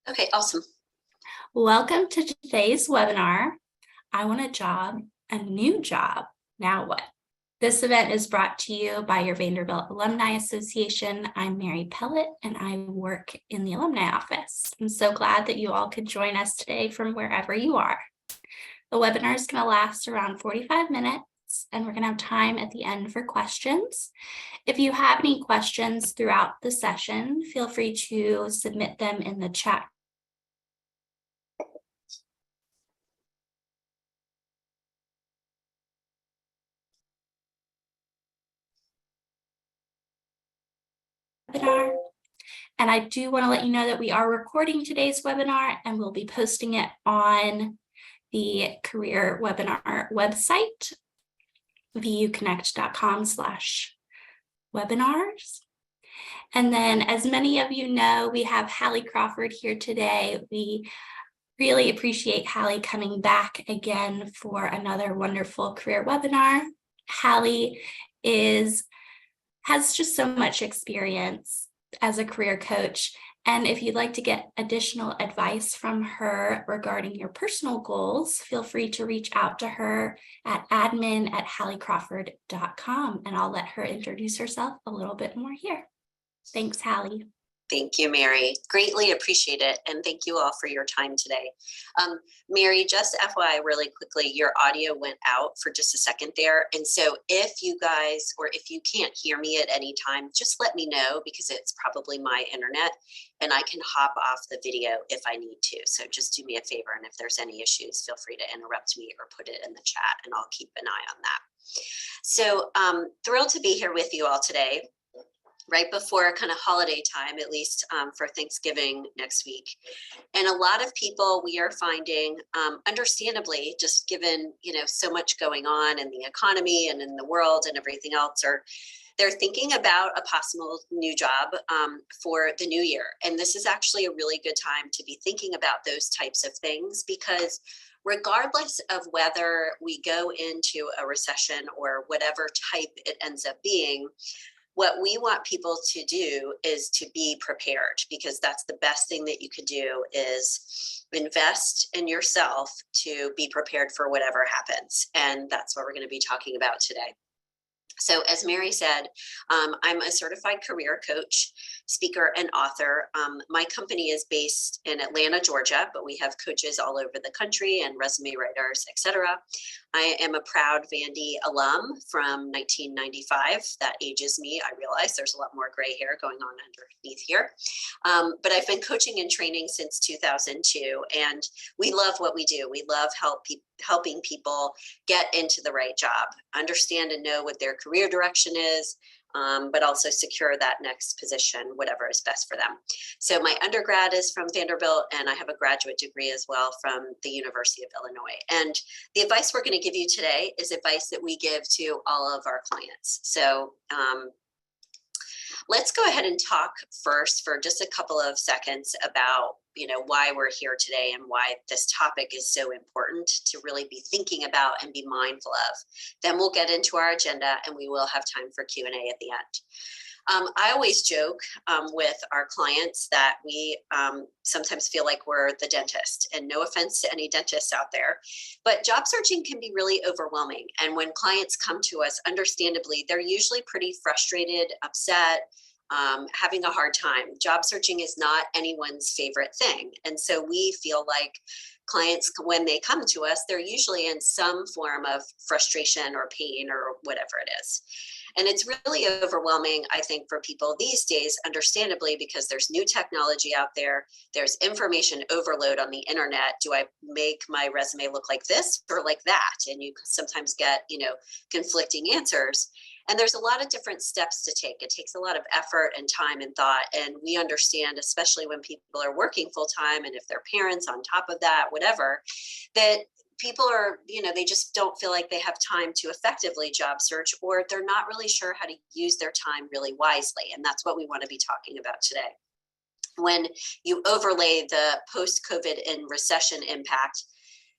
Okay, awesome. Welcome to today's webinar. I want a job, a new job. Now what? This event is brought to you by your Vanderbilt Alumni Association. I'm Mary Pellet and I work in the alumni office. I'm so glad that you all could join us today from wherever you are. The webinar is going to last around 45 minutes and we're going to have time at the end for questions. If you have any questions throughout the session, feel free to submit them in the chat webinar. And I do want to let you know that we are recording today's webinar and we'll be posting it on the career webinar website, vuconnect.com/webinars. And then, as many of you know, we have Hallie Crawford here today. We really appreciate Hallie coming back again for another wonderful career webinar. Hallie has just so much experience as a career coach. And if you'd like to get additional advice from her regarding your personal goals, feel free to reach out to her at admin@halliecrawford.com, and I'll let her introduce herself a little bit more here. Thanks, Hallie. Thank you, Mary. Greatly appreciate it. And thank you all for your time today. Mary, just FYI really quickly, your audio went out for just a second there. And so if you guys, or if you can't hear me at any time, just let me know because it's probably my internet and I can hop off the video if I need to. So just do me a favor. And if there's any issues, feel free to interrupt me or put it in the chat and I'll keep an eye on that. So thrilled to be here with you all today, right before kind of holiday time, at least for Thanksgiving next week. And a lot of people we are finding, understandably, just given, so much going on in the economy and in the world and everything else, they're thinking about a possible new job for the new year. And this is actually a really good time to be thinking about those types of things because regardless of whether we go into a recession or whatever type it ends up being, what we want people to do is to be prepared because that's the best thing that you could do is invest in yourself to be prepared for whatever happens. And that's what we're going to be talking about today. So as Mary said, I'm a certified career coach, speaker, and author. My company is based in Atlanta, Georgia, but we have coaches all over the country and resume writers, etc. I am a proud Vandy alum from 1995. That ages me. I realize there's a lot more gray hair going on underneath here. But I've been coaching and training since 2002, and we love what we do. We love helping people get into the right job, understand and know what their career direction is, but also secure that next position, whatever is best for them. So my undergrad is from Vanderbilt, and I have a graduate degree as well from the University of Illinois. And the advice we're going to give you today is advice that we give to all of our clients. So let's go ahead and talk first for just a couple of seconds about why we're here today and why this topic is so important to really be thinking about and be mindful of. Then we'll get into our agenda and we will have time for Q&A at the end. I always joke with our clients that we sometimes feel like we're the dentist, and no offense to any dentists out there, but job searching can be really overwhelming. And when clients come to us, understandably, they're usually pretty frustrated, upset, having a hard time. Job searching is not anyone's favorite thing. And so we feel like clients, when they come to us, they're usually in some form of frustration or pain or whatever it is. And it's really overwhelming, I think, for people these days, understandably, because there's new technology out there. There's information overload on the internet. Do I make my resume look like this or like that? And you sometimes get, conflicting answers. And there's a lot of different steps to take. It takes a lot of effort and time and thought. And we understand, especially when people are working full time and if they're parents on top of that, whatever, that people are, they just don't feel like they have time to effectively job search, or they're not really sure how to use their time really wisely. And that's what we want to be talking about today. When you overlay the post-COVID and recession impact,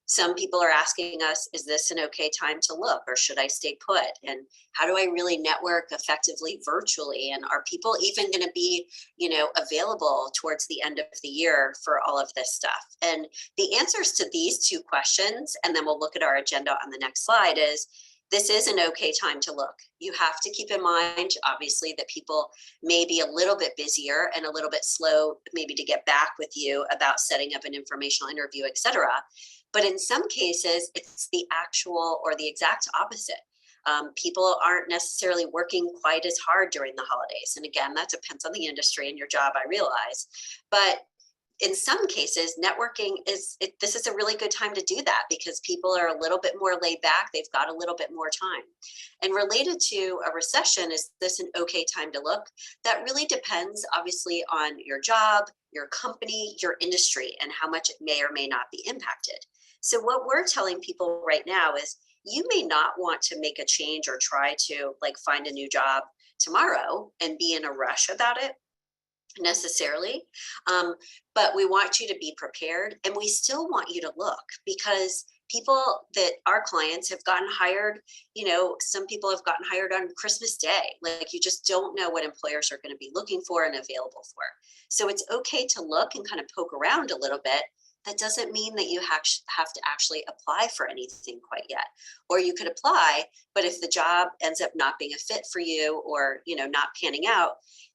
Some people are asking us, is this an okay time to look, or should I stay put? And how do I really network effectively virtually? And are people even going to be, available towards the end of the year for all of this stuff? And the answers to these two questions, and then we'll look at our agenda on the next slide, is this is an okay time to look. You have to keep in mind, obviously, that people may be a little bit busier and a little bit slow, maybe to get back with you about setting up an informational interview, et cetera. But in some cases, it's the actual or the exact opposite. People aren't necessarily working quite as hard during the holidays. And again, that depends on the industry and your job, I realize. But in some cases, networking this is a really good time to do that because people are a little bit more laid back. They've got a little bit more time. And related to a recession, is this an okay time to look? That really depends, obviously, on your job, your company, your industry, and how much it may or may not be impacted. So what we're telling people right now is you may not want to make a change or try to find a new job tomorrow and be in a rush about it necessarily. But we want you to be prepared, and we still want you to look, because people that our clients have gotten hired, some people have gotten hired on Christmas Day. You just don't know what employers are going to be looking for and available for. So it's okay to look and kind of poke around a little bit. That doesn't mean that you have to actually apply for anything quite yet. Or you could apply, but if the job ends up not being a fit for you, or not panning out,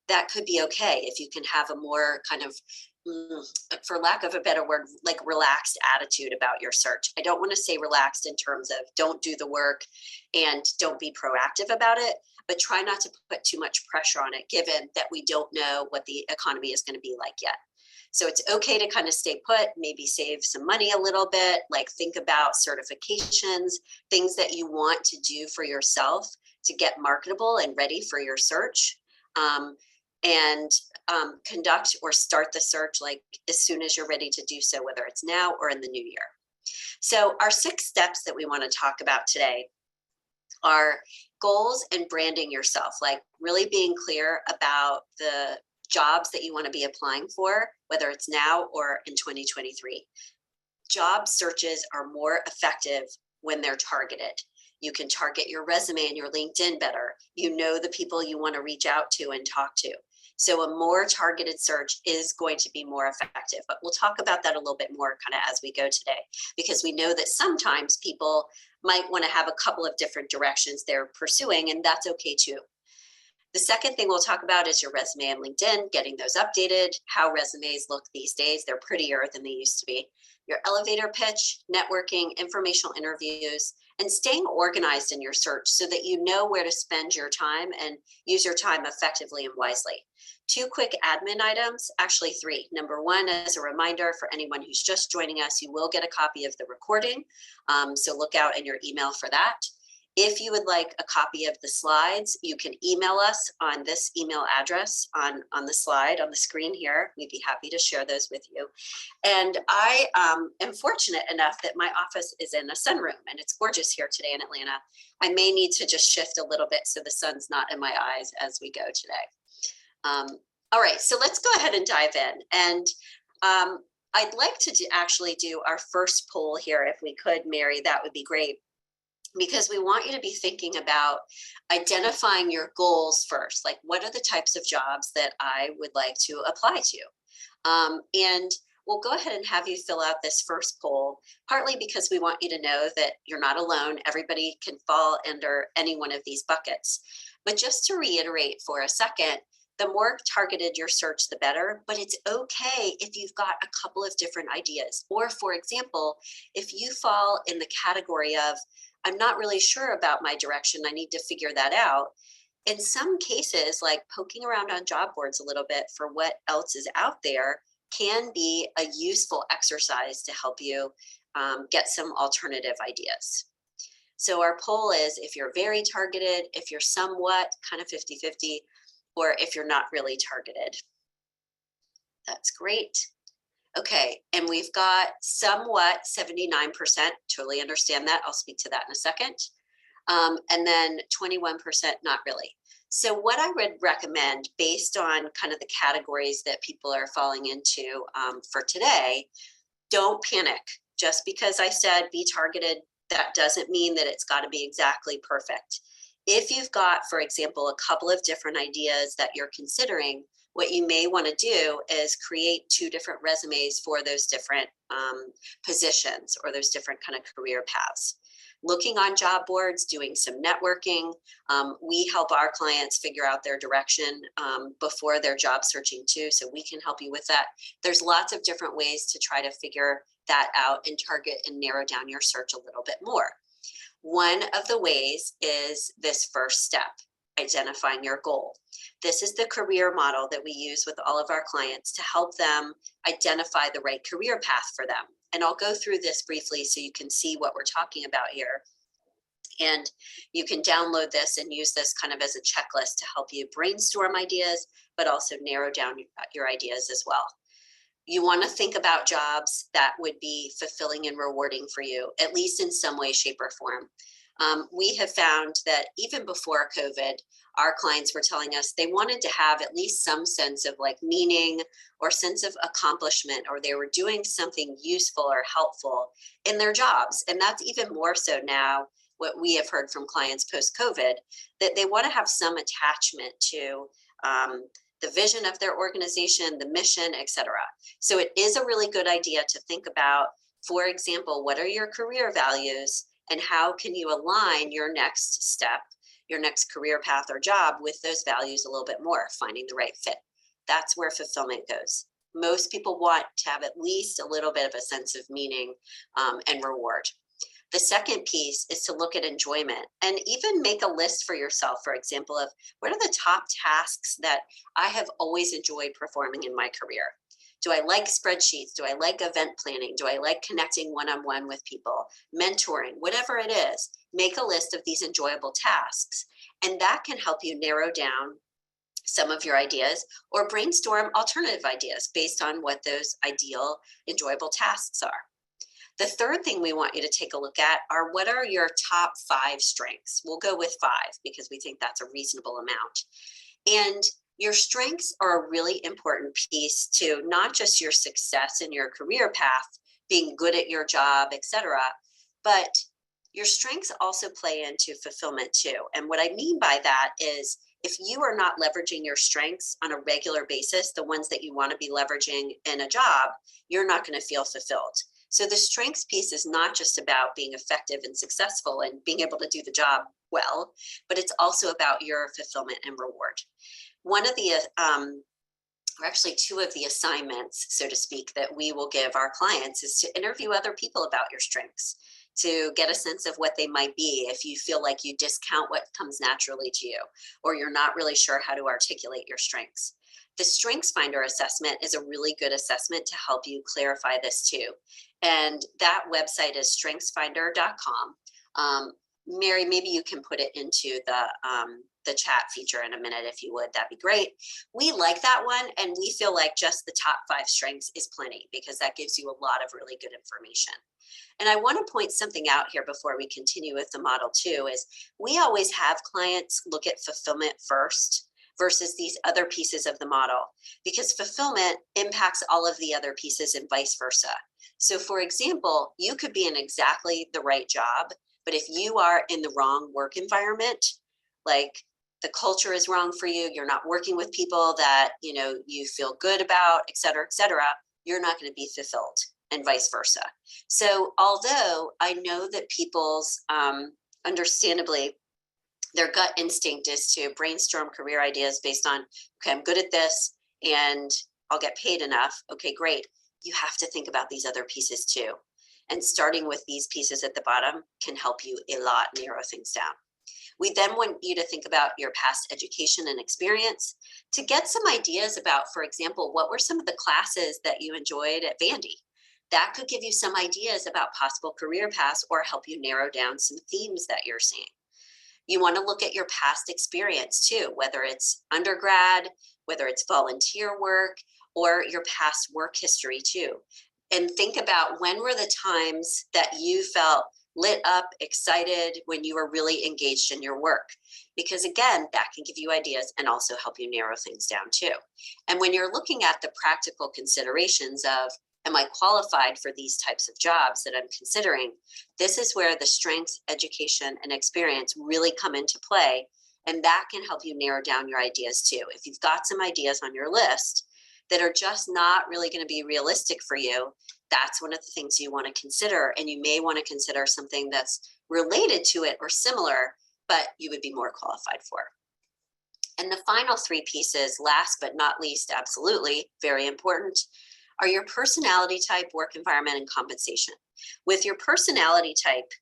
that could be okay if you can have a more kind of, for lack of a better word, relaxed attitude about your search. I don't want to say relaxed in terms of don't do the work and don't be proactive about it, but try not to put too much pressure on it, given that we don't know what the economy is going to be like yet. So it's okay to kind of stay put, maybe save some money a little bit, think about certifications, things that you want to do for yourself to get marketable and ready for your search. And conduct or start the search as soon as you're ready to do so, whether it's now or in the new year. So our 6 steps that we want to talk about today are goals and branding yourself, really being clear about the jobs that you want to be applying for, whether it's now or in 2023. Job searches are more effective when they're targeted. You can target your resume and your LinkedIn better. You know the people you want to reach out to and talk to. So a more targeted search is going to be more effective. But we'll talk about that a little bit more kind of as we go today, because we know that sometimes people might want to have a couple of different directions they're pursuing, and that's okay too. The second thing we'll talk about is your resume and LinkedIn, getting those updated, how resumes look these days. They're prettier than they used to be. Your elevator pitch, networking, informational interviews, and staying organized in your search so that you know where to spend your time and use your time effectively and wisely. 2 quick admin items, actually 3. Number 1, as a reminder for anyone who's just joining us, you will get a copy of the recording. So look out in your email for that. If you would like a copy of the slides, you can email us on this email address on the slide on the screen here. We'd be happy to share those with you. And I am fortunate enough that my office is in a sunroom, and it's gorgeous here today in Atlanta. I may need to just shift a little bit so the sun's not in my eyes as we go today. All right, so let's go ahead and dive in. And I'd like to actually do our first poll here. If we could, Mary, that would be great, because we want you to be thinking about identifying your goals first. What are the types of jobs that I would like to apply to? And we'll go ahead and have you fill out this first poll, partly because we want you to know that you're not alone. Everybody can fall under any one of these buckets. But just to reiterate for a second, the more targeted your search, the better. But it's okay if you've got a couple of different ideas. Or for example, if you fall in the category of, I'm not really sure about my direction, I need to figure that out. In some cases, poking around on job boards a little bit for what else is out there can be a useful exercise to help you get some alternative ideas. So our poll is if you're very targeted, if you're somewhat kind of 50-50, or if you're not really targeted. That's great. Okay, and we've got somewhat 79%, totally understand that. I'll speak to that in a second. And then 21% not really. So what I would recommend, based on kind of the categories that people are falling into for today, Don't panic. Just because I said be targeted, that doesn't mean that it's got to be exactly perfect. If you've got, for example, a couple of different ideas that you're considering, what you may want to do is create 2 different resumes for those different positions or those different kind of career paths. Looking on job boards, doing some networking. We help our clients figure out their direction before they're job searching too, so we can help you with that. There's lots of different ways to try to figure that out and target and narrow down your search a little bit more. One of the ways is this first step, identifying your goal. This is the career model that we use with all of our clients to help them identify the right career path for them. And I'll go through this briefly so you can see what we're talking about here. And you can download this and use this kind of as a checklist to help you brainstorm ideas, but also narrow down your ideas as well. You want to think about jobs that would be fulfilling and rewarding for you, at least in some way, shape, or form. We have found that even before COVID, our clients were telling us they wanted to have at least some sense of like meaning or sense of accomplishment, or they were doing something useful or helpful in their jobs. And that's even more so now, what we have heard from clients post-COVID, that they want to have some attachment to the vision of their organization, the mission, etc. So it is a really good idea to think about, for example, what are your career values and how can you align your next step, your next career path or job with those values a little bit more, finding the right fit. That's where fulfillment goes. Most people want to have at least a little bit of a sense of meaning and reward. The second piece is to look at enjoyment and even make a list for yourself, for example, of what are the top tasks that I have always enjoyed performing in my career. Do I like spreadsheets? Do I like event planning? Do I like connecting one-on-one with people, mentoring, whatever it is? Make a list of these enjoyable tasks, and that can help you narrow down some of your ideas or brainstorm alternative ideas based on what those ideal, enjoyable tasks are. The third thing we want you to take a look at are what are your top 5 strengths? We'll go with 5 because we think that's a reasonable amount. And your strengths are a really important piece to not just your success in your career path, being good at your job, etc., but your strengths also play into fulfillment too. And what I mean by that is if you are not leveraging your strengths on a regular basis, the ones that you want to be leveraging in a job, you're not going to feel fulfilled. So the strengths piece is not just about being effective and successful and being able to do the job well, but it's also about your fulfillment and reward. One of the, or actually 2 of the assignments, so to speak, that we will give our clients is to interview other people about your strengths, to get a sense of what they might be if you feel like you discount what comes naturally to you, or you're not really sure how to articulate your strengths. The Strengths Finder assessment is a really good assessment to help you clarify this too. And that website is strengthsfinder.com. Mary, maybe you can put it into the chat feature in a minute if you would. That'd be great. We like that one, and we feel like just the top 5 strengths is plenty because that gives you a lot of really good information. And I want to point something out here before we continue with the model too, is we always have clients look at fulfillment first versus these other pieces of the model, because fulfillment impacts all of the other pieces and vice versa. So for example, you could be in exactly the right job, but if you are in the wrong work environment, like the culture is wrong for you, you're not working with people that you feel good about, et cetera, you're not going to be fulfilled, and vice versa. So although I know that people's understandably their gut instinct is to brainstorm career ideas based on, okay, I'm good at this and I'll get paid enough. Okay, great. You have to think about these other pieces too. And starting with these pieces at the bottom can help you a lot narrow things down. We then want you to think about your past education and experience to get some ideas about, for example, what were some of the classes that you enjoyed at Vandy? That could give you some ideas about possible career paths or help you narrow down some themes that you're seeing. You want to look at your past experience too, whether it's undergrad, whether it's volunteer work, or your past work history too. And think about when were the times that you felt lit up, excited when you were really engaged in your work. Because again, that can give you ideas and also help you narrow things down too. And when you're looking at the practical considerations of Am I qualified for these types of jobs that I'm considering? This is where the strengths, education, and experience really come into play. And that can help you narrow down your ideas too. If you've got some ideas on your list that are just not really going to be realistic for you, that's one of the things you want to consider. And you may want to consider something that's related to it or similar, but you would be more qualified for. And the final three pieces, last but not least, absolutely very important, are your personality type, work environment, and compensation. With your personality type,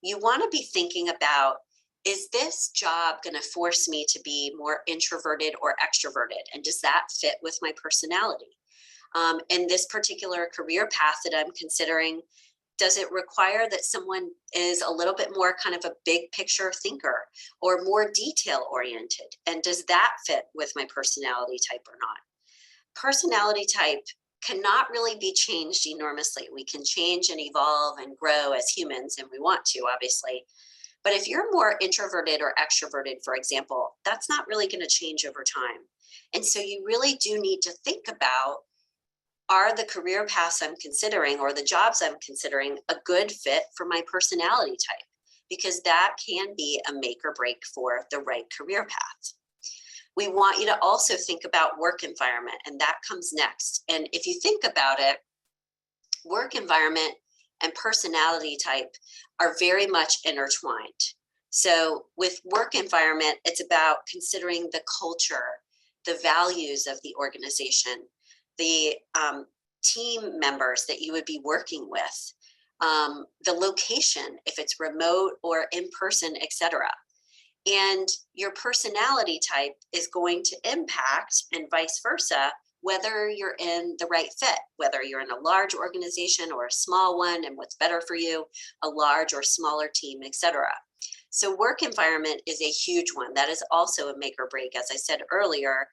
you want to be thinking about, is this job going to force me to be more introverted or extroverted? And does that fit with my personality? In this particular career path that I'm considering, does it require that someone is a little bit more kind of a big picture thinker or more detail oriented? And does that fit with my personality type or not? Personality type cannot really be changed enormously. We can change and evolve and grow as humans, and we want to, obviously. But if you're more introverted or extroverted, for example, that's not really going to change over time. And so you really do need to think about, are the career paths I'm considering or the jobs I'm considering a good fit for my personality type? Because that can be a make or break for the right career path. We want you to also think about work environment, and that comes next. And if you think about it, work environment and personality type are very much intertwined. So with work environment, it's about considering the culture, the values of the organization, the team members that you would be working with, the location, if it's remote or in person, etc. And your personality type is going to impact, and vice versa, whether you're in the right fit, whether you're in a large organization or a small one, and what's better for you, a large or smaller team, etc. So work environment is a huge one. That is also a make or break. As I said earlier,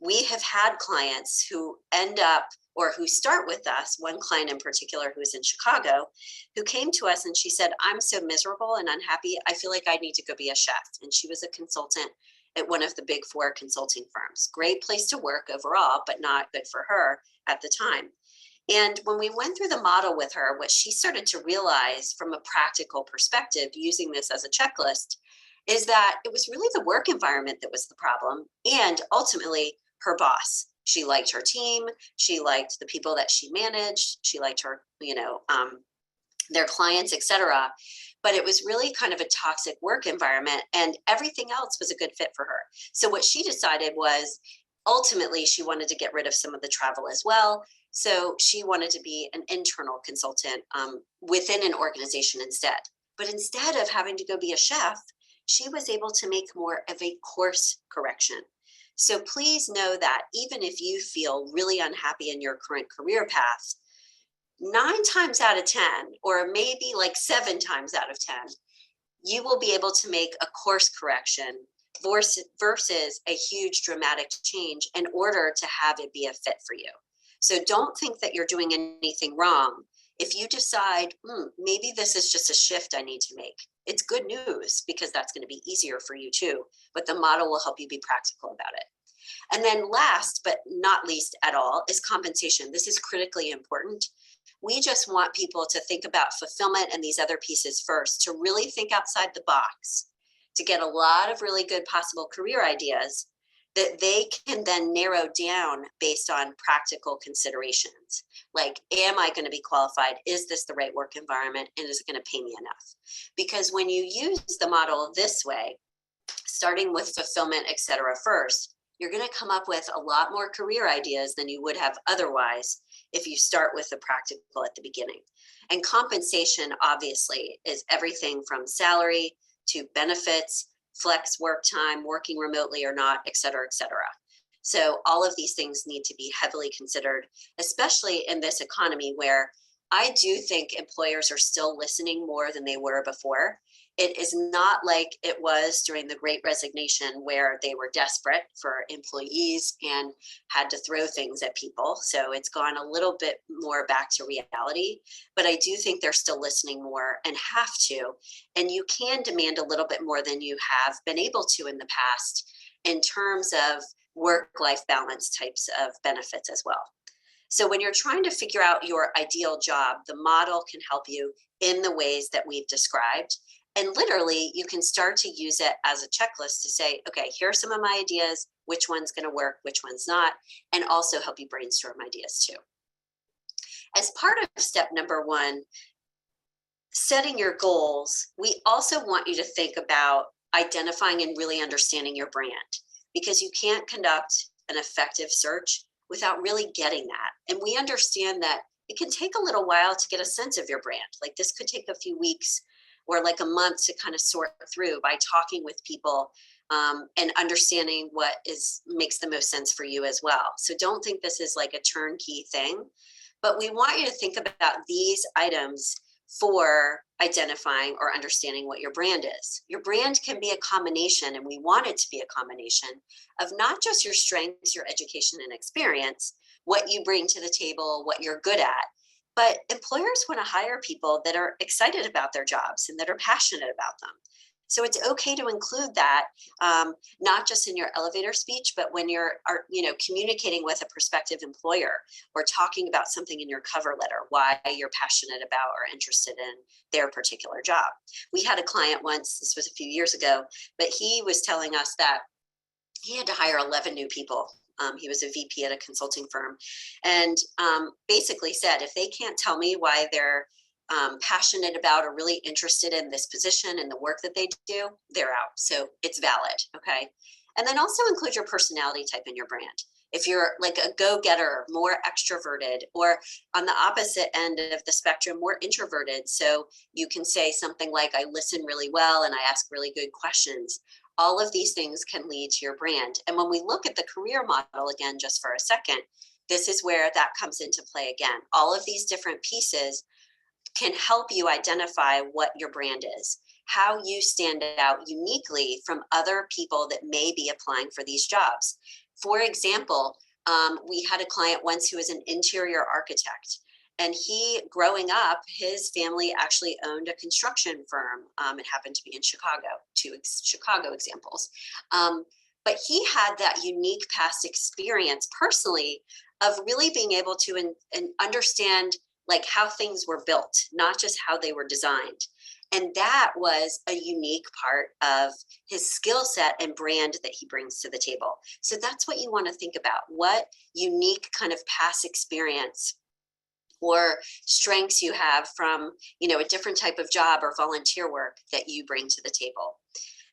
we have had clients who end up or who start with us, one client in particular who's in Chicago, who came to us and she said, I'm so miserable and unhappy. I feel like I need to go be a chef. And she was a consultant at one of the big 4 consulting firms. Great place to work overall, but not good for her at the time. And when we went through the model with her, what she started to realize from a practical perspective, using this as a checklist, is that it was really the work environment that was the problem, and ultimately her boss. She liked her team. She liked the people that she managed. She liked her, their clients, etc. But it was really kind of a toxic work environment, and everything else was a good fit for her. So what she decided was, ultimately, she wanted to get rid of some of the travel as well. So she wanted to be an internal consultant within an organization instead. But instead of having to go be a chef, she was able to make more of a course correction. So please know that even if you feel really unhappy in your current career path, 9 times out of 10, or maybe like 7 times out of 10, you will be able to make a course correction versus a huge dramatic change in order to have it be a fit for you. So don't think that you're doing anything wrong. If you decide, maybe this is just a shift I need to make, it's good news because that's going to be easier for you too. But the model will help you be practical about it. And then last but not least at all is compensation. This is critically important. We just want people to think about fulfillment and these other pieces first, to really think outside the box, to get a lot of really good possible career ideas that they can then narrow down based on practical considerations. Like, am I going to be qualified? Is this the right work environment? And is it going to pay me enough? Because when you use the model this way, starting with fulfillment, et cetera, first, you're going to come up with a lot more career ideas than you would have otherwise if you start with the practical at the beginning. And compensation, obviously, is everything from salary to benefits, flex work time, working remotely or not, et cetera, et cetera. So all of these things need to be heavily considered, especially in this economy where I do think employers are still listening more than they were before. It is not like it was during the Great Resignation where they were desperate for employees and had to throw things at people. So it's gone a little bit more back to reality, but I do think they're still listening more and have to. And you can demand a little bit more than you have been able to in the past in terms of work-life balance types of benefits as well. So when you're trying to figure out your ideal job, the model can help you in the ways that we've described. And literally, you can start to use it as a checklist to say, okay, here are some of my ideas, which one's going to work, which one's not, and also help you brainstorm ideas too. As part of step number 1, setting your goals, we also want you to think about identifying and really understanding your brand, because you can't conduct an effective search without really getting that. And we understand that it can take a little while to get a sense of your brand. Like this could take a few weeks or like a month to kind of sort through by talking with people and understanding what makes the most sense for you as well. So don't think this is like a turnkey thing, but we want you to think about these items for identifying or understanding what your brand is. Your brand can be a combination, and we want it to be a combination of not just your strengths, your education and experience, what you bring to the table, what you're good at, but employers want to hire people that are excited about their jobs and that are passionate about them. So it's okay to include that, not just in your elevator speech, but when you're communicating with a prospective employer or talking about something in your cover letter, why you're passionate about or interested in their particular job. We had a client once, this was a few years ago, but he was telling us that he had to hire 11 new people. He was a VP at a consulting firm, and basically said, if they can't tell me why they're passionate about or really interested in this position and the work that they do, they're out. So it's valid. Okay. And then also include your personality type in your brand. If you're like a go-getter, more extroverted, or on the opposite end of the spectrum, more introverted. So you can say something like, I listen really well and I ask really good questions. All of these things can lead to your brand. And when we look at the career model again, just for a second, this is where that comes into play again. All of these different pieces can help you identify what your brand is, how you stand out uniquely from other people that may be applying for these jobs. For example, we had a client once who was an interior architect, and growing up, his family actually owned a construction firm. It happened to be in Chicago, 2 Chicago examples. But he had that unique past experience personally of really being able to understand like how things were built, not just how they were designed. And that was a unique part of his skill set and brand that he brings to the table. So that's what you want to think about. What unique kind of past experience or strengths you have from, a different type of job or volunteer work that you bring to the table.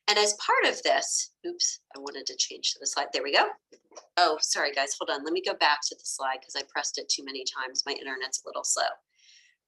And as part of this, oops, I wanted to change to the slide. There we go. Oh, sorry, guys. Hold on. Let me go back to the slide because I pressed it too many times. My internet's a little slow.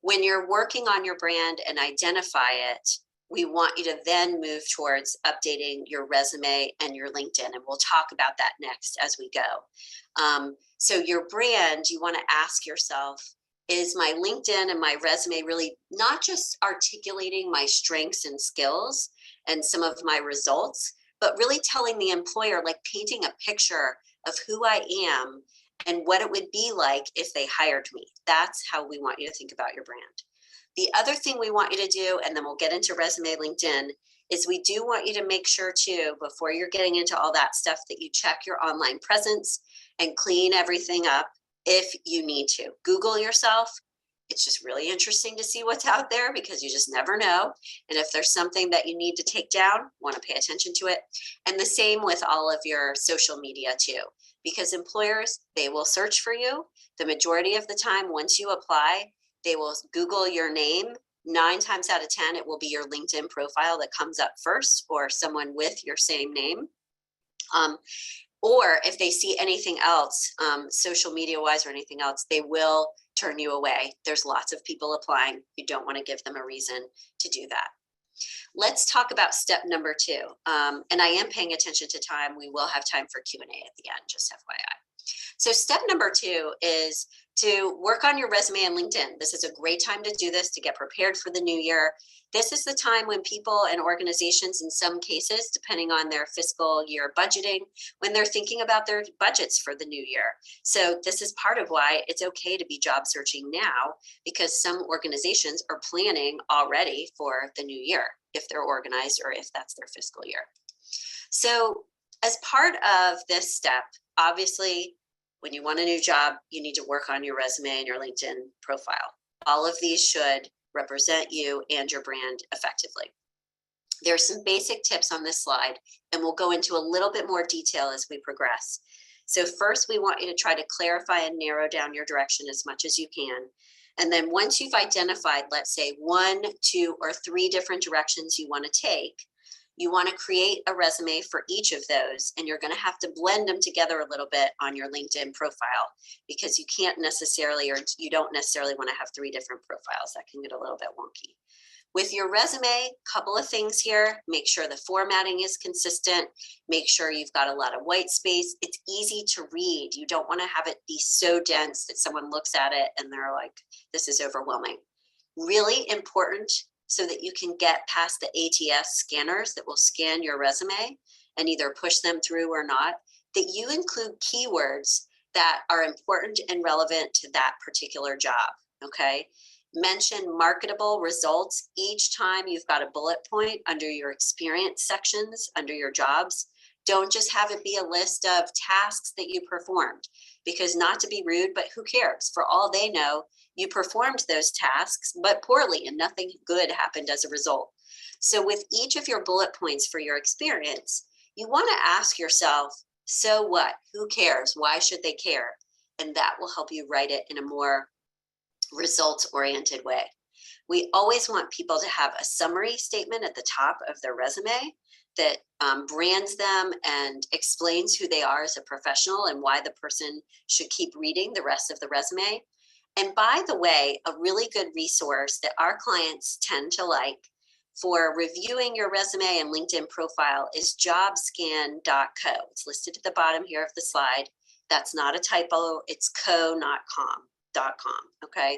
When you're working on your brand and identify it, we want you to then move towards updating your resume and your LinkedIn. And we'll talk about that next as we go. So your brand, you want to ask yourself, is my LinkedIn and my resume really not just articulating my strengths and skills and some of my results, but really telling the employer, like painting a picture of who I am and what it would be like if they hired me. That's how we want you to think about your brand. The other thing we want you to do, and then we'll get into resume, LinkedIn, is we do want you to make sure too, before you're getting into all that stuff, that you check your online presence and clean everything up if you need to. Google yourself. It's just really interesting to see what's out there because you just never know. And if there's something that you need to take down, want to pay attention to it. And the same with all of your social media too, because employers, they will search for you. The majority of the time, once you apply, they will Google your name. 9 times out of 10, it will be your LinkedIn profile that comes up first, or someone with your same name. Or if they see anything else, social media wise or anything else, they will turn you away. There's lots of people applying. You don't want to give them a reason to do that. Let's talk about step number 2. And I am paying attention to time. We will have time for Q&A at the end, just FYI. So step number 2 is to work on your resume and LinkedIn. This is a great time to do this, to get prepared for the new year. This is the time when people and organizations, in some cases, depending on their fiscal year budgeting, when they're thinking about their budgets for the new year. So this is part of why it's okay to be job searching now, because some organizations are planning already for the new year, if they're organized or if that's their fiscal year. So as part of this step, obviously, When you want a new job, you need to work on your resume and your LinkedIn profile. All of these should represent you and your brand effectively. There's some basic tips on this slide, and we'll go into a little bit more detail as we progress. So first, we want you to try to clarify and narrow down your direction as much as you can. And then once you've identified, let's say 1, 2, or 3 different directions you want to take, you want to create a resume for each of those, and you're going to have to blend them together a little bit on your LinkedIn profile, because you can't necessarily, or you don't necessarily want to have 3 different profiles. That can get a little bit wonky. With your resume, couple of things here. Make sure the formatting is consistent. Make sure you've got a lot of white space. It's easy to read. You don't want to have it be so dense that someone looks at it and they're like, this is overwhelming. Really important, so that you can get past the ATS scanners that will scan your resume and either push them through or not, that you include keywords that are important and relevant to that particular job, okay? Mention marketable results each time you've got a bullet point under your experience sections, under your jobs. Don't just have it be a list of tasks that you performed, because not to be rude, but who cares? For all they know, you performed those tasks, but poorly, and nothing good happened as a result. So with each of your bullet points for your experience, you want to ask yourself, so what? Who cares? Why should they care? And that will help you write it in a more results-oriented way. We always want people to have a summary statement at the top of their resume that brands them and explains who they are as a professional and why the person should keep reading the rest of the resume. And by the way, a really good resource that our clients tend to like for reviewing your resume and LinkedIn profile is jobscan.co. It's listed at the bottom here of the slide. That's not a typo, it's co, not com. Okay,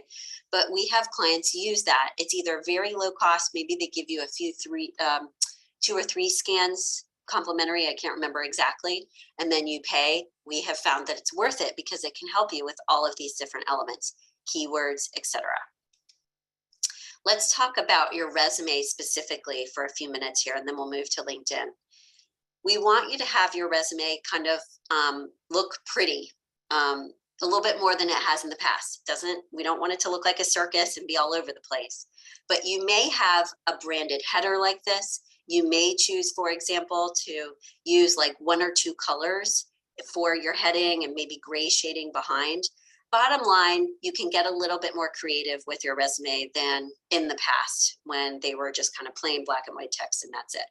but we have clients use that. It's either very low cost, maybe they give you a few 2 or 3 scans complimentary, I can't remember exactly, and then you pay. We have found that it's worth it because it can help you with all of these different elements, keywords, etc. Let's talk about your resume specifically for a few minutes here, and then we'll move to LinkedIn. We want you to have your resume kind of look pretty. A little bit more than it has in the past. We don't want it to look like a circus and be all over the place. But you may have a branded header like this. You may choose, for example, to use like 1 or 2 colors for your heading and maybe gray shading behind. Bottom line, you can get a little bit more creative with your resume than in the past when they were just kind of plain black and white text and that's it.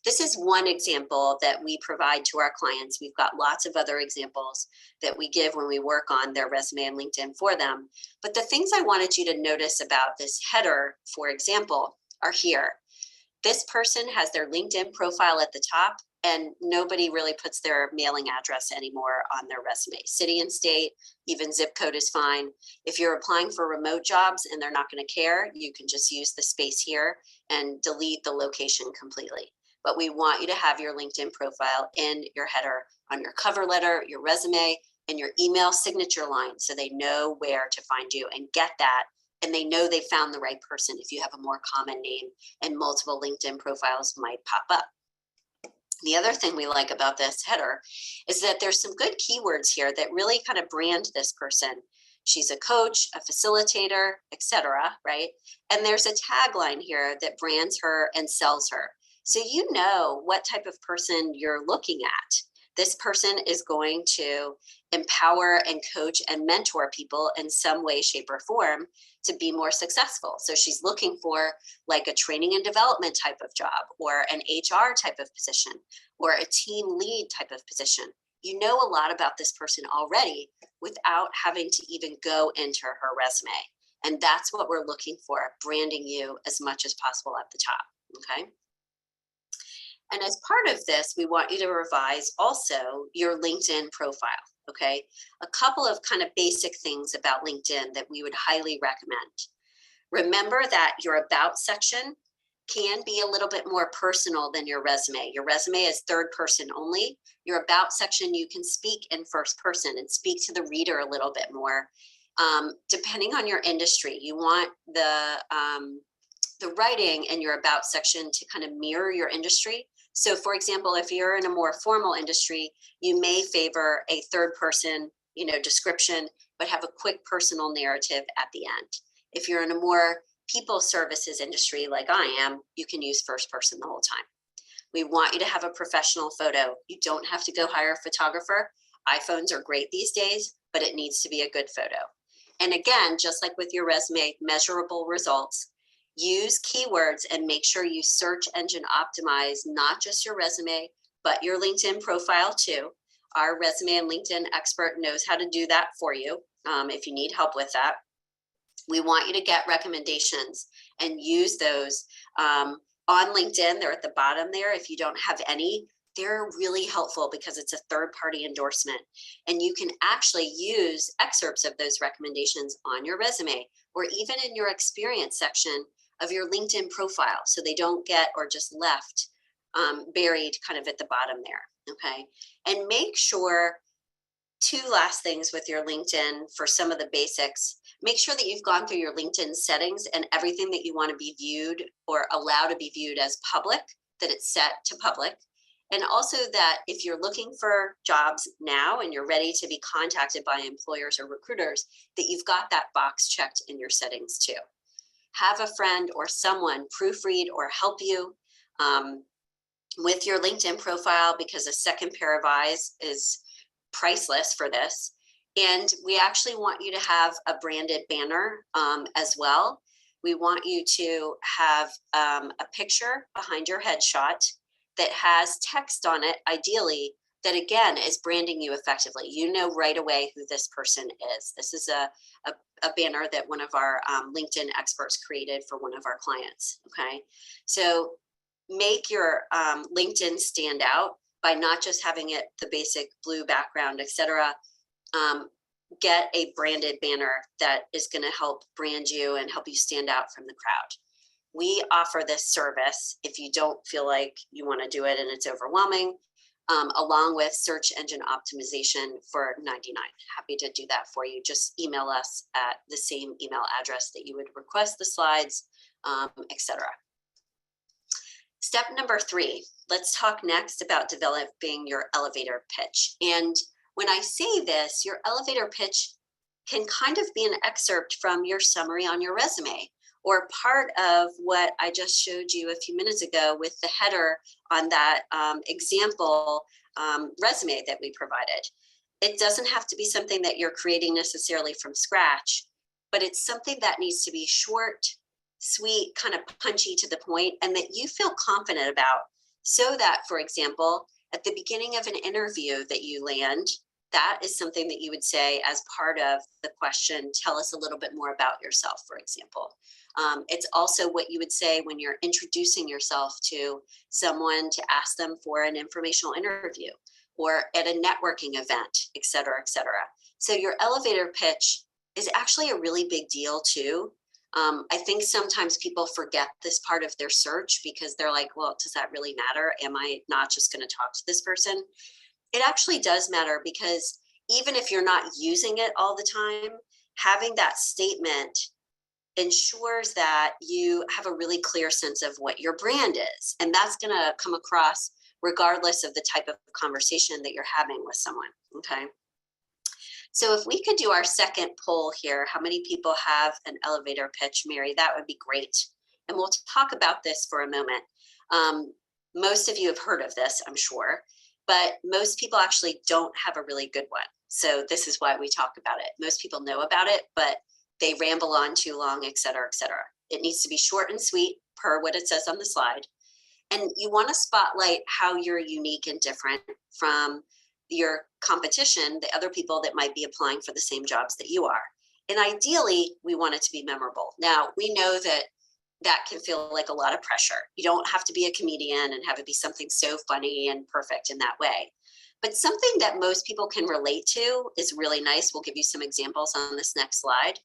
This is one example that we provide to our clients. We've got lots of other examples that we give when we work on their resume and LinkedIn for them. But the things I wanted you to notice about this header, for example, are here. This person has their LinkedIn profile at the top, and nobody really puts their mailing address anymore on their resume. City and state, even zip code is fine. If you're applying for remote jobs and they're not going to care, you can just use the space here and delete the location completely. But we want you to have your LinkedIn profile in your header on your cover letter, your resume, and your email signature line, so they know where to find you and get that. And they know they found the right person if you have a more common name and multiple LinkedIn profiles might pop up. The other thing we like about this header is that there's some good keywords here that really kind of brand this person. She's a coach, a facilitator, etc., right? And there's a tagline here that brands her and sells her. So you know what type of person you're looking at. This person is going to empower and coach and mentor people in some way, shape, or form to be more successful. So she's looking for like a training and development type of job, or an HR type of position, or a team lead type of position. You know a lot about this person already without having to even go into her resume. And that's what we're looking for, branding you as much as possible at the top, okay? And as part of this, we want you to revise also your LinkedIn profile, okay? A couple of kind of basic things about LinkedIn that we would highly recommend. Remember that your about section can be a little bit more personal than your resume. Your resume is third person only. Your about section, you can speak in first person and speak to the reader a little bit more. Depending on your industry, you want the writing in your about section to kind of mirror your industry. So for example, if you're in a more formal industry, you may favor a third person description, but have a quick personal narrative at the end. If you're in a more people services industry like I am, you can use first person the whole time. We want you to have a professional photo. You don't have to go hire a photographer. iPhones are great these days, but it needs to be a good photo. And again, just like with your resume, measurable results, use keywords and make sure you search engine optimize not just your resume, but your LinkedIn profile too. Our resume and LinkedIn expert knows how to do that for you if you need help with that. We want you to get recommendations and use those on LinkedIn. They're at the bottom there. If you don't have any, they're really helpful because it's a third-party endorsement. And you can actually use excerpts of those recommendations on your resume or even in your experience section of your LinkedIn profile so they don't get or just left buried kind of at the bottom there, okay? And make sure, two last things with your LinkedIn for some of the basics. Make sure that you've gone through your LinkedIn settings and everything that you want to be viewed or allow to be viewed as public, that it's set to public. And also that if you're looking for jobs now and you're ready to be contacted by employers or recruiters, that you've got that box checked in your settings too. Have a friend or someone proofread or help you with your LinkedIn profile, because a second pair of eyes is priceless for this. And we actually want you to have a branded banner as well. We want you to have a picture behind your headshot that has text on it, ideally, that again is branding you effectively. You know right away who this person is. This is a banner that one of our LinkedIn experts created for one of our clients, okay? So make your LinkedIn stand out by not just having it the basic blue background, et cetera. Get a branded banner that is going to help brand you and help you stand out from the crowd. We offer this service if you don't feel like you want to do it and it's overwhelming, along with search engine optimization for $99. Happy to do that for you. Just email us at the same email address that you would request the slides, etc. Step number 3, let's talk next about developing your elevator pitch. And when I say this, your elevator pitch can kind of be an excerpt from your summary on your resume, or part of what I just showed you a few minutes ago with the header on that example resume that we provided. It doesn't have to be something that you're creating necessarily from scratch, but it's something that needs to be short, sweet, kind of punchy to the point, and that you feel confident about, so that, for example, at the beginning of an interview that you land, that is something that you would say as part of the question, tell us a little bit more about yourself, for example. It's also what you would say when you're introducing yourself to someone to ask them for an informational interview or at a networking event, et cetera, et cetera. So your elevator pitch is actually a really big deal too. I think sometimes people forget this part of their search because they're like, well, does that really matter? Am I not just going to talk to this person? It actually does matter, because even if you're not using it all the time, having that statement ensures that you have a really clear sense of what your brand is. And that's going to come across regardless of the type of conversation that you're having with someone, okay? So if we could do our second poll here, how many people have an elevator pitch, Mary? That would be great. And we'll talk about this for a moment. Most of you have heard of this, I'm sure, but most people actually don't have a really good one. So this is why we talk about it. Most people know about it, but they ramble on too long, et cetera, et cetera. It needs to be short and sweet per what it says on the slide. And you want to spotlight how you're unique and different from your competition, the other people that might be applying for the same jobs that you are. And ideally, we want it to be memorable. Now, we know that that can feel like a lot of pressure. You don't have to be a comedian and have it be something so funny and perfect in that way. But something that most people can relate to is really nice. We'll give you some examples on this next slide.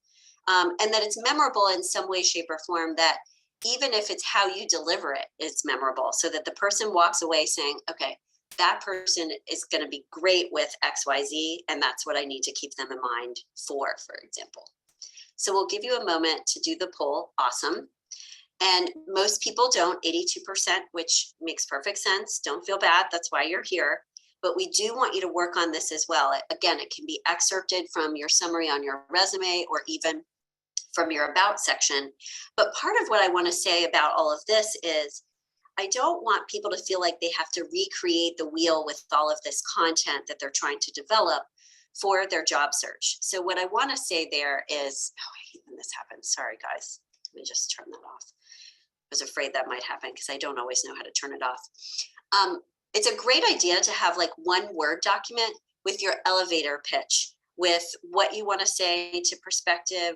And that it's memorable in some way, shape, or form, that even if it's how you deliver it, it's memorable, so that the person walks away saying, okay, that person is going to be great with XYZ, and that's what I need to keep them in mind for example. So we'll give you a moment to do the poll. Awesome. And most people don't, 82%, which makes perfect sense. Don't feel bad. That's why you're here. but we do want you to work on this as well. Again, it can be excerpted from your summary on your resume or even from your about section. But part of what I want to say about all of this is I don't want people to feel like they have to recreate the wheel with all of this content that they're trying to develop for their job search. So what I want to say there is, oh, I hate when this happens. Sorry, guys. Let me just turn that off. I was afraid that might happen because I don't always know how to turn it off. It's a great idea to have like one Word document with your elevator pitch, with what you want to say to prospective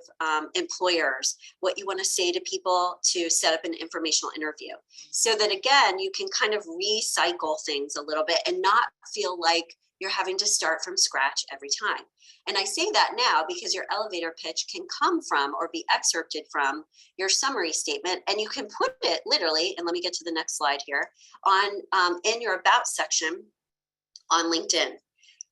employers, what you want to say to people to set up an informational interview, so that again, you can kind of recycle things a little bit and not feel like you're having to start from scratch every time. And I say that now because your elevator pitch can come from or be excerpted from your summary statement, and you can put it literally, and let me get to the next slide here, on in your about section on LinkedIn.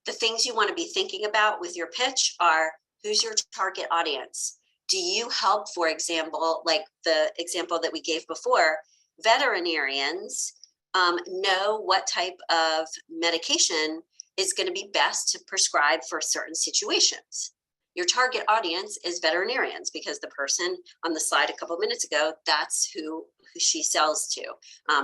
The things you want to be thinking about with your pitch are, who's your target audience? Do you help, for example, like the example that we gave before, veterinarians know what type of medication is going to be best to prescribe for certain situations. Your target audience is veterinarians because the person on the slide a couple of minutes ago, that's who she sells to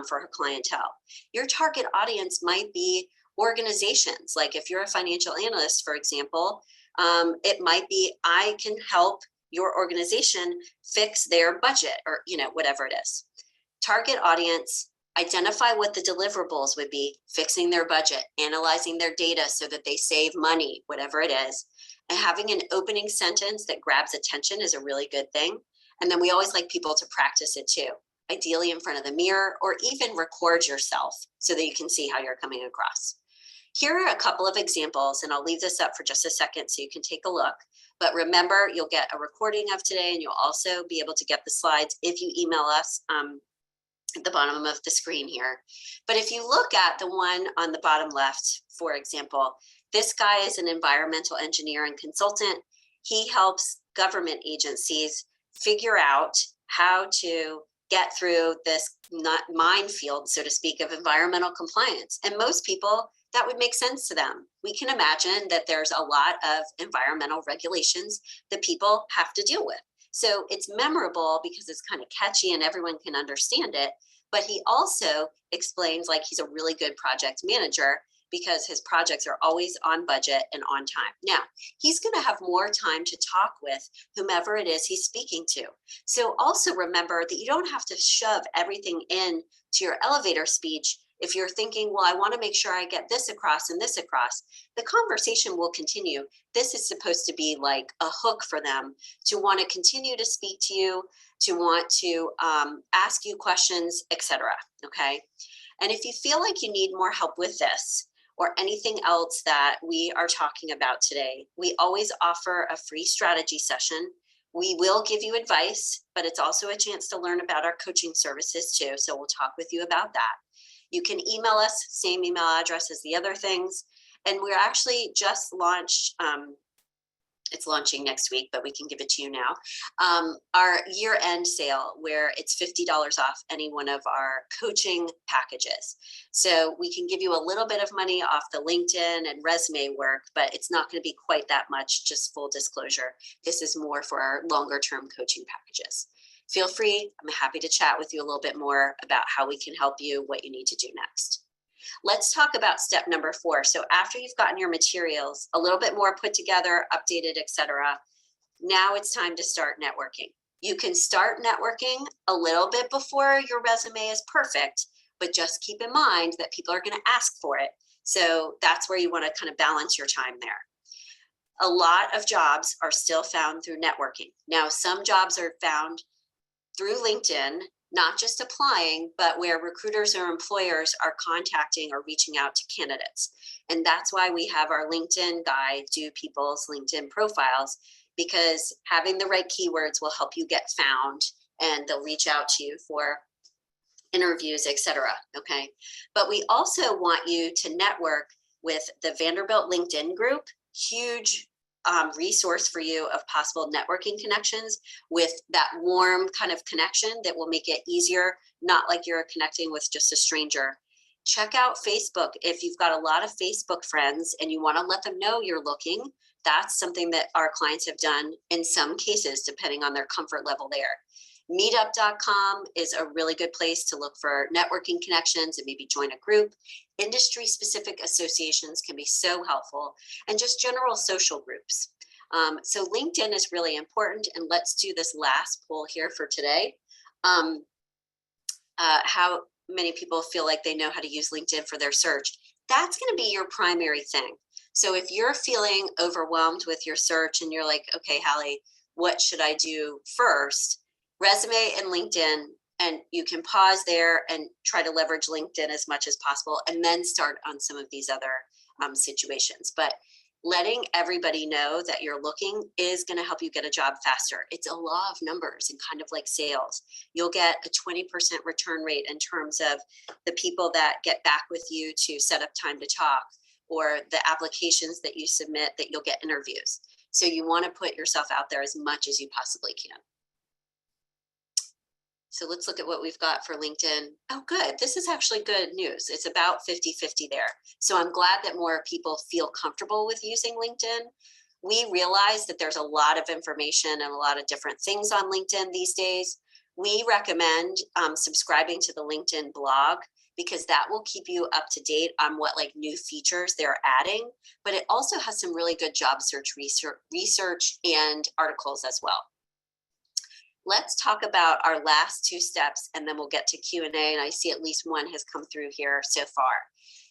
for her clientele. Your target audience might be organizations. Like if you're a financial analyst, for example, it might be, I can help your organization fix their budget or, whatever it is. Target audience, identify what the deliverables would be, fixing their budget, analyzing their data so that they save money, whatever it is. And having an opening sentence that grabs attention is a really good thing. And then we always like people to practice it too, ideally in front of the mirror, or even record yourself so that you can see how you're coming across. Here are a couple of examples, and I'll leave this up for just a second so you can take a look. But remember, you'll get a recording of today, and you'll also be able to get the slides if you email us at the bottom of the screen here. But if you look at the one on the bottom left, for example, this guy is an environmental engineer and consultant. He helps government agencies figure out how to get through this minefield, so to speak, of environmental compliance. And most people, that would make sense to them. We can imagine that there's a lot of environmental regulations that people have to deal with. So it's memorable because it's kind of catchy and everyone can understand it. But he also explains like he's a really good project manager because his projects are always on budget and on time. Now, he's going to have more time to talk with whomever it is he's speaking to. So also remember that you don't have to shove everything in to your elevator speech. If you're thinking, well, I want to make sure I get this across and this across, the conversation will continue. This is supposed to be like a hook for them to want to continue to speak to you, to want to ask you questions, etc. Okay. And if you feel like you need more help with this or anything else that we are talking about today, we always offer a free strategy session. We will give you advice, but it's also a chance to learn about our coaching services too. So we'll talk with you about that. You can email us, same email address as the other things. And we're actually just launched, it's launching next week, but we can give it to you now. Our year-end sale where it's $50 off any one of our coaching packages. So we can give you a little bit of money off the LinkedIn and resume work, but it's not going to be quite that much, just full disclosure. This is more for our longer-term coaching packages. Feel free. I'm happy to chat with you a little bit more about how we can help you, what you need to do next. Let's talk about step number 4. So after you've gotten your materials a little bit more put together, updated, etc., now it's time to start networking. You can start networking a little bit before your resume is perfect, but just keep in mind that people are going to ask for it. So that's where you want to kind of balance your time there. A lot of jobs are still found through networking. Now, some jobs are found through LinkedIn, not just applying, but where recruiters or employers are contacting or reaching out to candidates. And that's why we have our LinkedIn guide do people's LinkedIn profiles, because having the right keywords will help you get found and they'll reach out to you for interviews, etc. Okay. But we also want you to network with the Vanderbilt LinkedIn group, huge resource for you of possible networking connections with that warm kind of connection that will make it easier, not like you're connecting with just a stranger. Check out Facebook. If you've got a lot of Facebook friends and you want to let them know you're looking, that's something that our clients have done in some cases, depending on their comfort level there. Meetup.com is a really good place to look for networking connections and maybe join a group. Industry specific associations can be so helpful, and just general social groups. So LinkedIn is really important. And let's do this last poll here for today. How many people feel like they know how to use LinkedIn for their search? That's going to be your primary thing. So if you're feeling overwhelmed with your search and you're like, okay, Hallie, what should I do first? Resume and LinkedIn, and you can pause there and try to leverage LinkedIn as much as possible, and then start on some of these other situations. But letting everybody know that you're looking is going to help you get a job faster. It's a law of numbers, and kind of like sales. You'll get a 20% return rate in terms of the people that get back with you to set up time to talk, or the applications that you submit that you'll get interviews. So you want to put yourself out there as much as you possibly can. So let's look at what we've got for LinkedIn. Oh, good. This is actually good news. It's about 50-50 there. So I'm glad that more people feel comfortable with using LinkedIn. We realize that there's a lot of information and a lot of different things on LinkedIn these days. We recommend subscribing to the LinkedIn blog, because that will keep you up to date on what like new features they're adding. But it also has some really good job search research and articles as well. Let's talk about our last two steps, and then we'll get to Q&A. And I see at least one has come through here so far.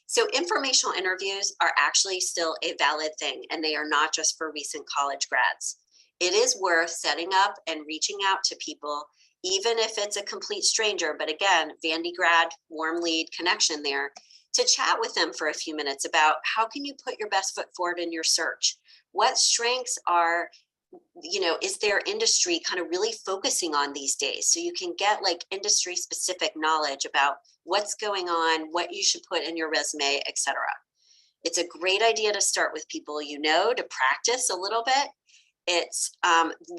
So informational interviews are actually still a valid thing, and they are not just for recent college grads. It is worth setting up and reaching out to people, even if it's a complete stranger. But again, Vandy grad, warm lead connection there, to chat with them for a few minutes about how can you put your best foot forward in your search? What strengths are, is their industry kind of really focusing on these days? So you can get like industry specific knowledge about what's going on, what you should put in your resume, etc. It's a great idea to start with people to practice a little bit. It's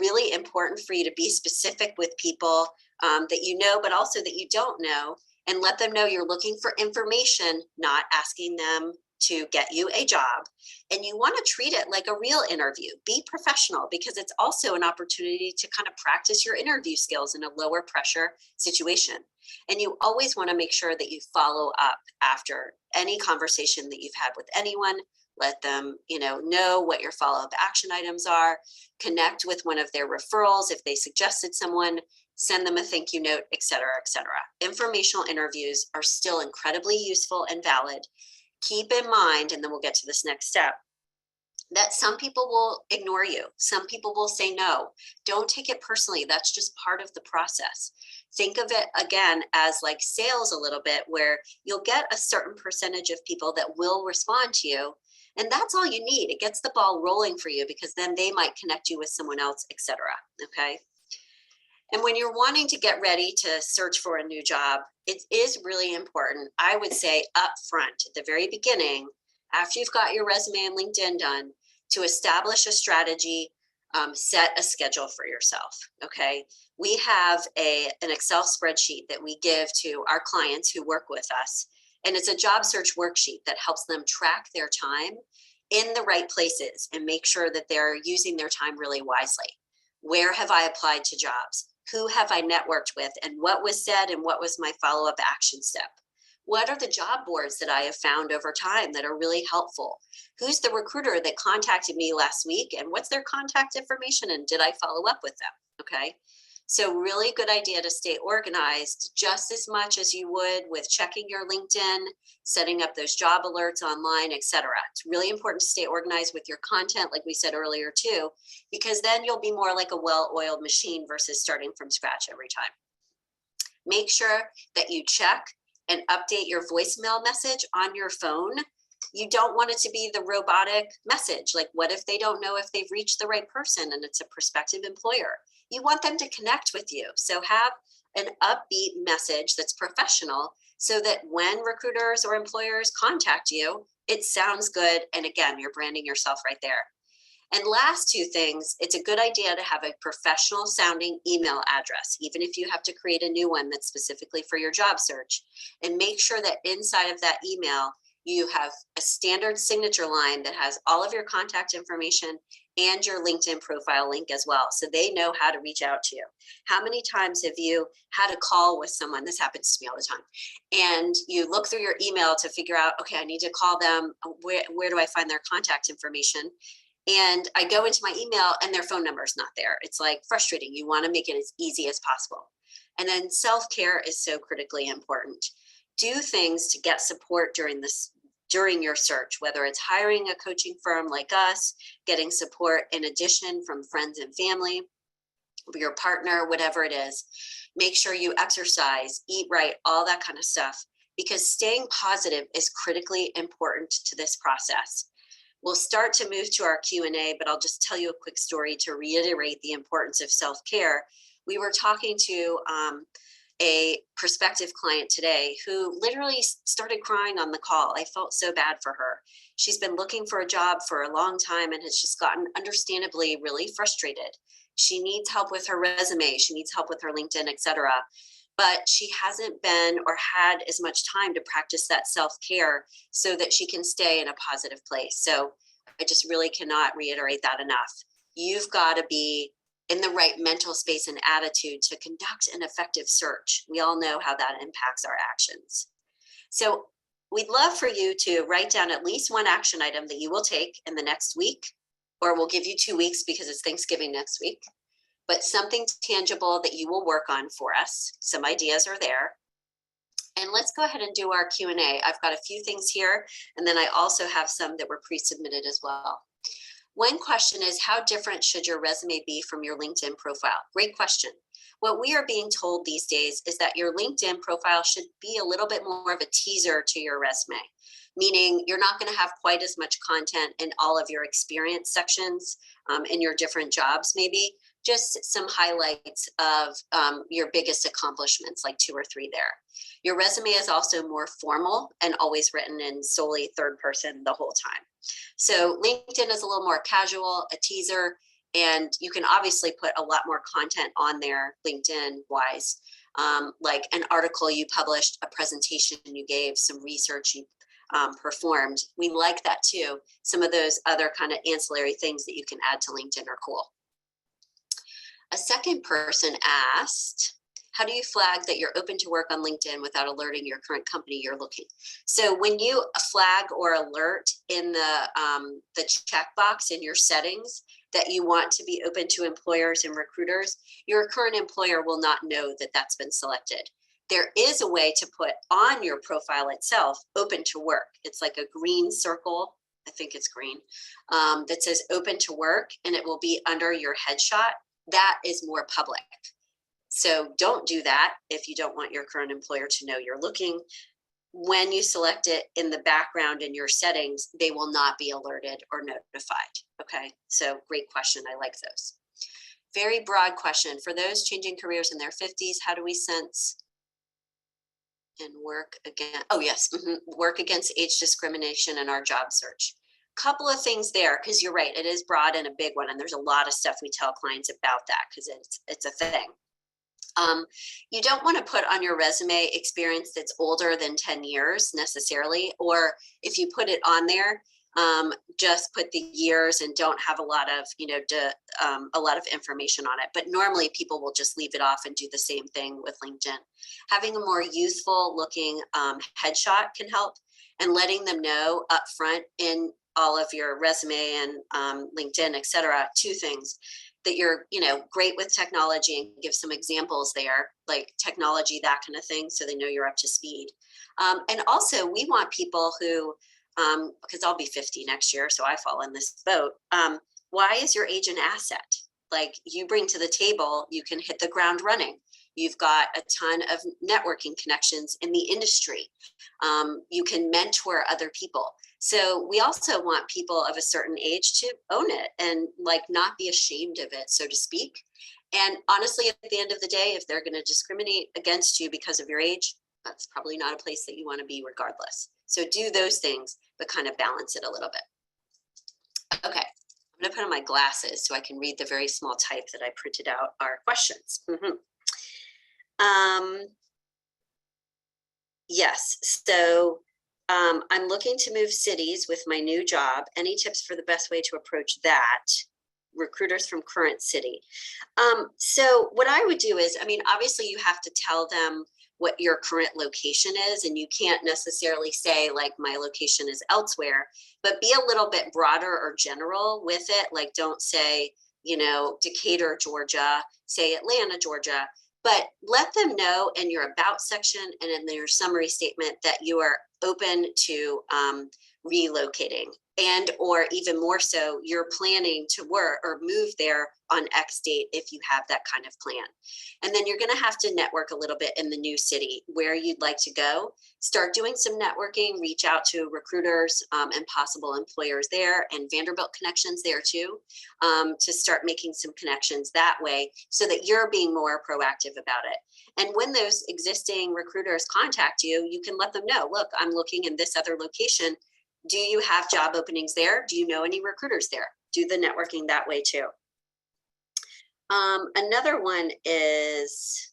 really important for you to be specific with people that you know, but also that you don't know, and let them know you're looking for information, not asking them to get you a job. And you want to treat it like a real interview. Be professional, because it's also an opportunity to kind of practice your interview skills in a lower pressure situation. And you always want to make sure that you follow up after any conversation that you've had with anyone. Let them, know what your follow-up action items are. Connect with one of their referrals if they suggested someone. Send them a thank you note, et cetera, et cetera. Informational interviews are still incredibly useful and valid. Keep in mind, and then we'll get to this next step, that some people will ignore you. Some people will say no. Don't take it personally. That's just part of the process. Think of it again as like sales a little bit, where you'll get a certain percentage of people that will respond to you. And that's all you need. It gets the ball rolling for you, because then they might connect you with someone else, et cetera. Okay. And when you're wanting to get ready to search for a new job, it is really important, I would say, up front at the very beginning, after you've got your resume and LinkedIn done, to establish a strategy, set a schedule for yourself. Okay. We have an Excel spreadsheet that we give to our clients who work with us. And it's a job search worksheet that helps them track their time in the right places and make sure that they're using their time really wisely. Where have I applied to jobs? Who have I networked with, and what was said, and what was my follow-up action step? What are the job boards that I have found over time that are really helpful? Who's the recruiter that contacted me last week, and what's their contact information, and did I follow up with them? Okay. So really good idea to stay organized just as much as you would with checking your LinkedIn, setting up those job alerts online, et cetera. It's really important to stay organized with your content, like we said earlier too, because then you'll be more like a well-oiled machine versus starting from scratch every time. Make sure that you check and update your voicemail message on your phone. You don't want it to be the robotic message. Like, what if they don't know if they've reached the right person and it's a prospective employer? You want them to connect with you. So have an upbeat message that's professional, so that when recruiters or employers contact you, it sounds good. And again, you're branding yourself right there. And last two things, it's a good idea to have a professional sounding email address, even if you have to create a new one that's specifically for your job search. And make sure that inside of that email, you have a standard signature line that has all of your contact information and your LinkedIn profile link as well, so they know how to reach out to you. How many times have you had a call with someone? This happens to me all the time. And you look through your email to figure out, okay, I need to call them. Where do I find their contact information? And I go into my email and their phone number is not there. It's like frustrating. You want to make it as easy as possible. And then self-care is so critically important. Do things to get support during your search, whether it's hiring a coaching firm like us, getting support in addition from friends and family, your partner, whatever it is. Make sure you exercise, eat right, all that kind of stuff, because staying positive is critically important to this process. We'll start to move to our Q&A, but I'll just tell you a quick story to reiterate the importance of self-care. We were talking to a prospective client today who literally started crying on the call. I felt so bad for her. She's been looking for a job for a long time and has just gotten understandably really frustrated. She needs help with her resume. She needs help with her LinkedIn, etc. But she hasn't been or had as much time to practice that self-care so that she can stay in a positive place. So I just really cannot reiterate that enough. You've got to be in the right mental space and attitude to conduct an effective search. We all know how that impacts our actions. So we'd love for you to write down at least one action item that you will take in the next week, or we'll give you 2 weeks because it's Thanksgiving next week, but something tangible that you will work on for us. Some ideas are there. And let's go ahead and do our Q&A. I've got a few things here, and then I also have some that were pre-submitted as well. One question is, how different should your resume be from your LinkedIn profile? Great question. What we are being told these days is that your LinkedIn profile should be a little bit more of a teaser to your resume, meaning you're not going to have quite as much content in all of your experience sections in your different jobs, maybe just some highlights of your biggest accomplishments, like 2 or 3 there. Your resume is also more formal and always written in solely third person the whole time. So LinkedIn is a little more casual, a teaser, and you can obviously put a lot more content on there LinkedIn wise, like an article you published, a presentation you gave, some research you performed. We like that too. Some of those other kind of ancillary things that you can add to LinkedIn are cool. A second person asked, how do you flag that you're open to work on LinkedIn without alerting your current company you're looking? So when you flag or alert in the checkbox in your settings that you want to be open to employers and recruiters, your current employer will not know that that's been selected. There is a way to put on your profile itself, open to work. It's like a green circle, I think it's green, that says open to work, and it will be under your headshot. That is more public. So don't do that if you don't want your current employer to know you're looking. When you select it in the background in your settings, they will not be alerted or notified. Okay, so great question. I like those. Very broad question. For those changing careers in their 50s, how do we sense and work again? Oh, yes. Work against age discrimination in our job search. Couple of things there, because you're right. It is broad and a big one. And there's a lot of stuff we tell clients about that because it's a thing. You don't want to put on your resume experience that's older than 10 years necessarily, or if you put it on there, just put the years and don't have a lot of, a lot of information on it. But normally people will just leave it off and do the same thing with LinkedIn. Having a more youthful looking headshot can help, and letting them know up front in all of your resume and LinkedIn, et cetera, 2 things. That you're, great with technology, and give some examples there, like technology, that kind of thing, so they know you're up to speed. And also, we want people who, because I'll be 50 next year, so I fall in this boat. Why is your age an asset? Like, you bring to the table, you can hit the ground running. You've got a ton of networking connections in the industry. You can mentor other people. So we also want people of a certain age to own it and not be ashamed of it, so to speak. And honestly, at the end of the day, if they're going to discriminate against you because of your age, that's probably not a place that you want to be regardless. So do those things, but kind of balance it a little bit. Okay, I'm going to put on my glasses so I can read the very small type that I printed out our questions. Yes, so I'm looking to move cities with my new job. Any tips for the best way to approach that? Recruiters from current city. So what I would do is, I mean, obviously you have to tell them what your current location is, and you can't necessarily say like my location is elsewhere, but be a little bit broader or general with it. Like don't say, you know, Decatur, Georgia, say Atlanta, Georgia, but let them know in your about section and in your summary statement that you are open to relocating, and or even more so, you're planning to work or move there on X date if you have that kind of plan. And then you're going to have to network a little bit in the new city where you'd like to go. Start doing some networking, reach out to recruiters and possible employers there, and Vanderbilt connections there too, to start making some connections that way so that you're being more proactive about it. And when those existing recruiters contact you, you can let them know, look, I'm looking in this other location. Do you have job openings there? Do you know any recruiters there? Do the networking that way too. Another one is,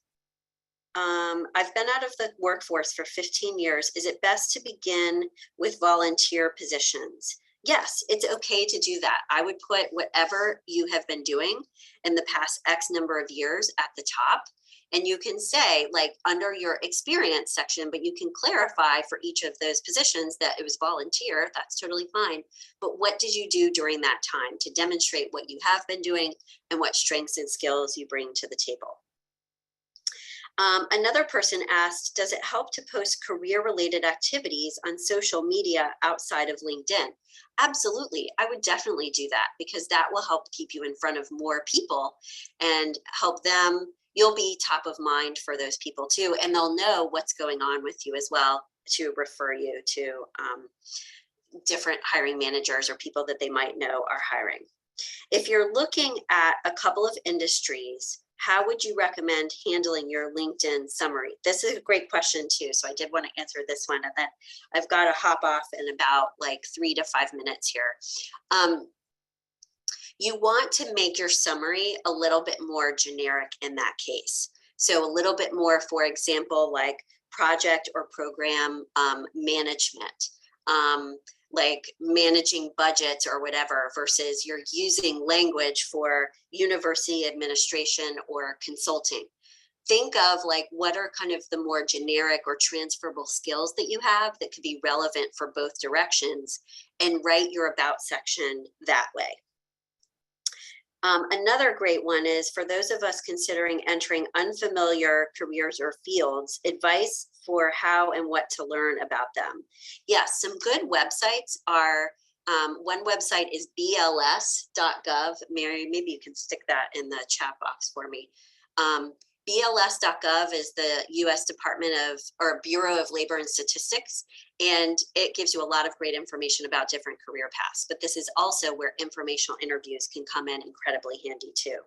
I've been out of the workforce for 15 years. Is it best to begin with volunteer positions? Yes, it's okay to do that. I would put whatever you have been doing in the past X number of years at the top. And you can say like under your experience section, but you can clarify for each of those positions that it was volunteer. That's totally fine. But what did you do during that time to demonstrate what you have been doing and what strengths and skills you bring to the table? Another person asked, does it help to post career-related activities on social media outside of LinkedIn? Absolutely. I would definitely do that because that will help keep you in front of more people and help them. You'll be top of mind for those people too, and they'll know what's going on with you as well to refer you to different hiring managers or people that they might know are hiring. If you're looking at a couple of industries, how would you recommend handling your LinkedIn summary? This is a great question too. So I did want to answer this one, and then I've got to hop off in about like 3 to 5 minutes here. You want to make your summary a little bit more generic in that case. So a little bit more, for example, like project or program management, like managing budgets or whatever, versus you're using language for university administration or consulting. Think of like what are kind of the more generic or transferable skills that you have that could be relevant for both directions, and write your about section that way. Another great one is for those of us considering entering unfamiliar careers or fields, advice for how and what to learn about them. Yes, some good websites are, one website is bls.gov. Mary, maybe you can stick that in the chat box for me. BLS.gov is the U.S. Department of or Bureau of Labor and Statistics, and it gives you a lot of great information about different career paths. But this is also where informational interviews can come in incredibly handy too.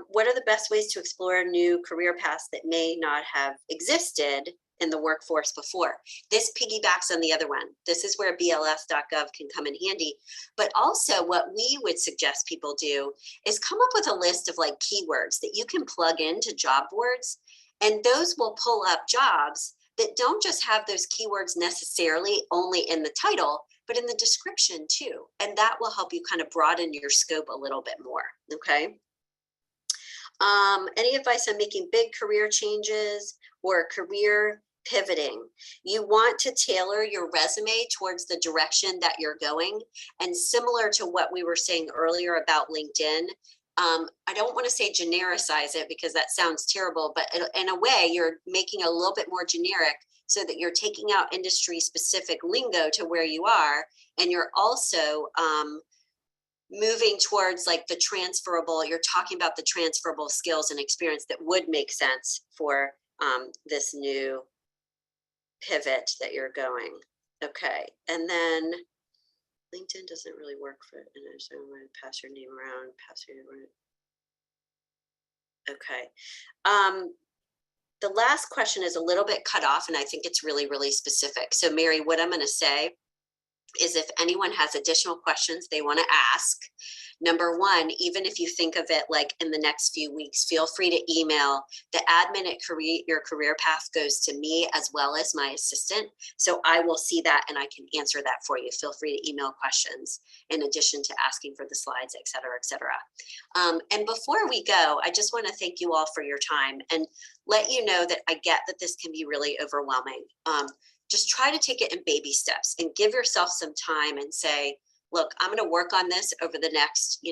What are the best ways to explore new career paths that may not have existed in the workforce before? This piggybacks on the other one. This is where BLS.gov can come in handy. But also what we would suggest people do is come up with a list of like keywords that you can plug into job boards, and those will pull up jobs that don't just have those keywords necessarily only in the title, but in the description too. And that will help you kind of broaden your scope a little bit more, okay? Any advice on making big career changes or career pivoting? You want to tailor your resume towards the direction that you're going. And similar to what we were saying earlier about LinkedIn, I don't want to say genericize it because that sounds terrible, but in a way you're making it a little bit more generic so that you're taking out industry specific lingo to where you are. And you're also moving towards like the transferable, you're talking about the transferable skills and experience that would make sense for this new pivot that you're going. Okay, and then LinkedIn doesn't really work for it. And so I'm going to pass your name around, pass your name around. Okay. The last question is a little bit cut off, and I think it's really, really specific. So Mary, what I'm going to say is if anyone has additional questions they want to ask. Number one, even if you think of it like in the next few weeks, feel free to email. The admin at Create Your Career Path goes to me as well as my assistant. So I will see that and I can answer that for you. Feel free to email questions in addition to asking for the slides, et cetera, et cetera. And before we go, I just want to thank you all for your time and let you know that I get that this can be really overwhelming. Just try to take it in baby steps and give yourself some time and say, look, I'm going to work on this over the next,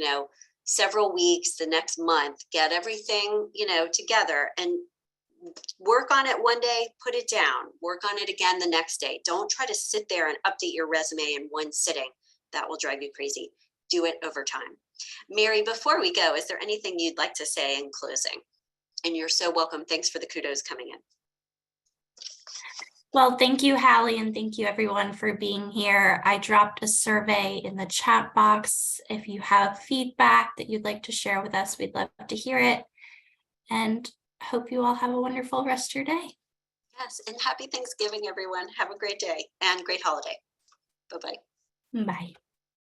several weeks, the next month, get everything, together and work on it one day, put it down, work on it again the next day. Don't try to sit there and update your resume in one sitting. That will drive you crazy. Do it over time. Mary, before we go, is there anything you'd like to say in closing? And you're so welcome. Thanks for the kudos coming in. Well, thank you, Hallie, and thank you everyone for being here. I dropped a survey in the chat box. If you have feedback that you'd like to share with us, we'd love to hear it. And hope you all have a wonderful rest of your day. Yes, and happy Thanksgiving, everyone. Have a great day and great holiday. Bye-bye. Bye.